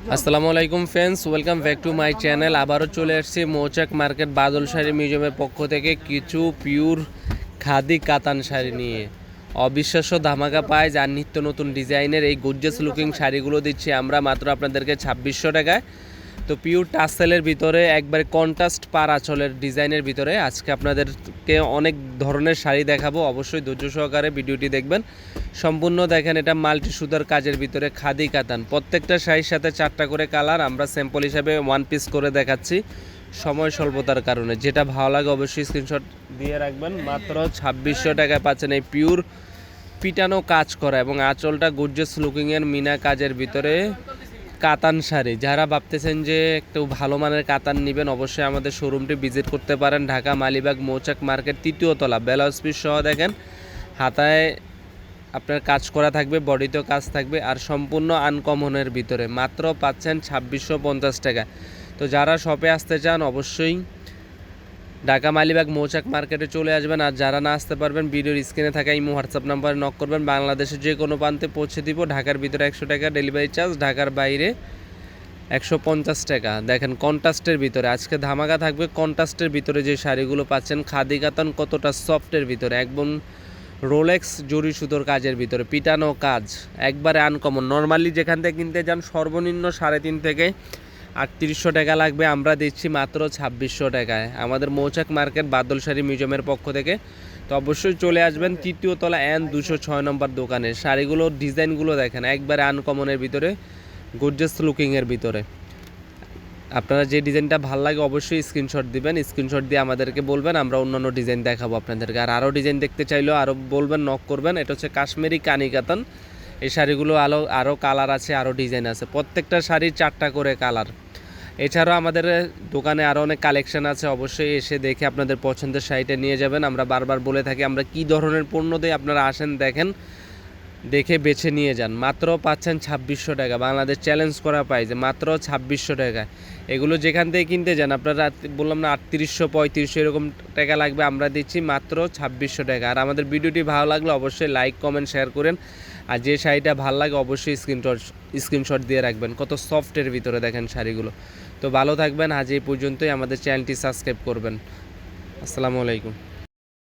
আসসালামু আলাইকুম friends, welcome back to my channel. আবারও চলে এসেছি মৌচাক মার্কেট বাদল শাড়ি মিউজিয়ামের পক্ষ থেকে কিছু পিওর খাদি কাতান শাড়ি নিয়ে। অবিশ্বাস্য ধামাকা পায় যার নিত্য নতুন ডিজাইনের এই গর্জিয়াস লুকিং শাড়িগুলো দিচ্ছি আমরা মাত্র আপনাদেরকে 2600 টাকায়। তো পিওর টাসেলের ভিতরে একবারে কন্ট্রাস্ট পার আঁচলের ডিজাইনের ভিতরে আজকে আপনাদেরকে অনেক ধরনের শাড়ি দেখাবো। অবশ্যই ধৈর্য সহকারে ভিডিওটি দেখবেন, সম্পূর্ণ দেখেন। এটা মাল্টি সুতার কাজের ভিতরে খাদি কাতান, প্রত্যেকটা শাড়ির সাথে 4টা করে কালার। আমরা স্যাম্পল হিসাবে 1 পিস করে দেখাচ্ছি সময় স্বল্পতার কারণে। যেটা ভালো লাগে অবশ্যই স্ক্রিনশট দিয়ে রাখবেন। মাত্র 2600 টাকায় পাচ্ছেন এই পিওর পিটানো কাজ করা এবং আঁচলটা গর্জিয়াস লুকিংয়ের মিনা কাজের ভিতরে কাতান শাড়ি। যারা ভাবতেছেন যে একটু ভালো মানের কাতান নেবেন, অবশ্যই আমাদের শোরুমটি ভিজিট করতে পারেন। ঢাকা মালিবাগ মৌচাক মার্কেট 3য় তলা, ব্লাউজ পিস সহ দেখেন হাতায় আপনার কাজ করা থাকবে, বডিতেও কাজ থাকবে, আর সম্পূর্ণ আনকমনের ভিতরে মাত্র পাচ্ছেন 2650 টাকা। তো যারা শপে আসতে চান অবশ্যই ঢাকা মালিবাগ মৌচাক মার্কেটে চলে আসবেন। আর যারা না আসতে পারবেন ভিডিওর স্ক্রিনে থাকা ইমো হোয়াটসঅ্যাপ নাম্বারে নক করবেন। বাংলাদেশের যে কোনো প্রান্তে পৌঁছে দিব। ঢাকার ভিতরে 100 টাকা ডেলিভারি চার্জ, ঢাকার বাইরে 150 টাকা। দেখেন কন্ট্রাস্টের ভিতরে আজকে ধামাকা থাকবে। কন্ট্রাস্টের ভিতরে যে শাড়িগুলো পাচ্ছেন খাদি কাতান, কতটা সফটের ভিতরে, একদম রোলেক্স জরি সুতোর কাজের ভিতরে পিটানো কাজ, একবারে আনকমন। নর্মালি যেখান থেকে কিনতে যান সর্বনিম্ন 3.5 থেকে 3800 টাকা লাগবে, আমরা দিচ্ছি মাত্র 2600 টাকায় আমাদের মৌচাক মার্কেট বাদল শাড়ি মিউজিয়ামের পক্ষ থেকে। তো অবশ্যই চলে আসবেন 3য় তলা N 206 নম্বর দোকানে। শাড়িগুলোর ডিজাইনগুলো দেখেন একবারে আনকমনের ভিতরে, গর্জিয়াস লুকিংয়ের ভিতরে। আপনারা যে ডিজাইনটা ভালো লাগে অবশ্যই স্ক্রিনশট দিবেন। স্ক্রিনশট দিয়ে আমাদেরকে বলবেন, আমরা অন্যান্য ডিজাইন দেখাবো আপনাদেরকে। আর আরও ডিজাইন দেখতে চাইলেও আরও বলবেন, নক করবেন। এটা হচ্ছে কাশ্মীরি কানি কাতান। এই শাড়িগুলো আরও কালার আছে, আরও ডিজাইন আছে। প্রত্যেকটা শাড়ির 4টা করে কালার। এছাড়াও আমাদের দোকানে আরও অনেক কালেকশন আছে, অবশ্যই এসে দেখে আপনাদের পছন্দের শাড়িটা নিয়ে যাবেন। আমরা বারবার বলে থাকি আমরা কী ধরনের পণ্য দিই, আপনারা আসেন দেখেন, দেখে বেছে নিয়ে যান। মাত্র পাচ্ছেন 2600 টাকা। বাংলাদেশ চ্যালেঞ্জ করা পাই যে মাত্র 2600 টাকায় এগুলো যেখান থেকে কিনতে যান আপনারা বললাম না 3800 3500 এরকম টাকা লাগবে, আমরা দিচ্ছি মাত্র 2600 টাকা। আর আমাদের ভিডিওটি ভালো লাগলে অবশ্যই লাইক কমেন্ট শেয়ার করেন। আর যে শাড়িটা ভালো লাগে অবশ্যই স্ক্রিনশট দিয়ে রাখবেন। কত সফটের ভিতরে দেখেন শাড়িগুলো। তো ভালো থাকবেন, আজ এই পর্যন্তই। আমাদের চ্যানেলটি সাবস্ক্রাইব করবেন। আসসালামু আলাইকুম।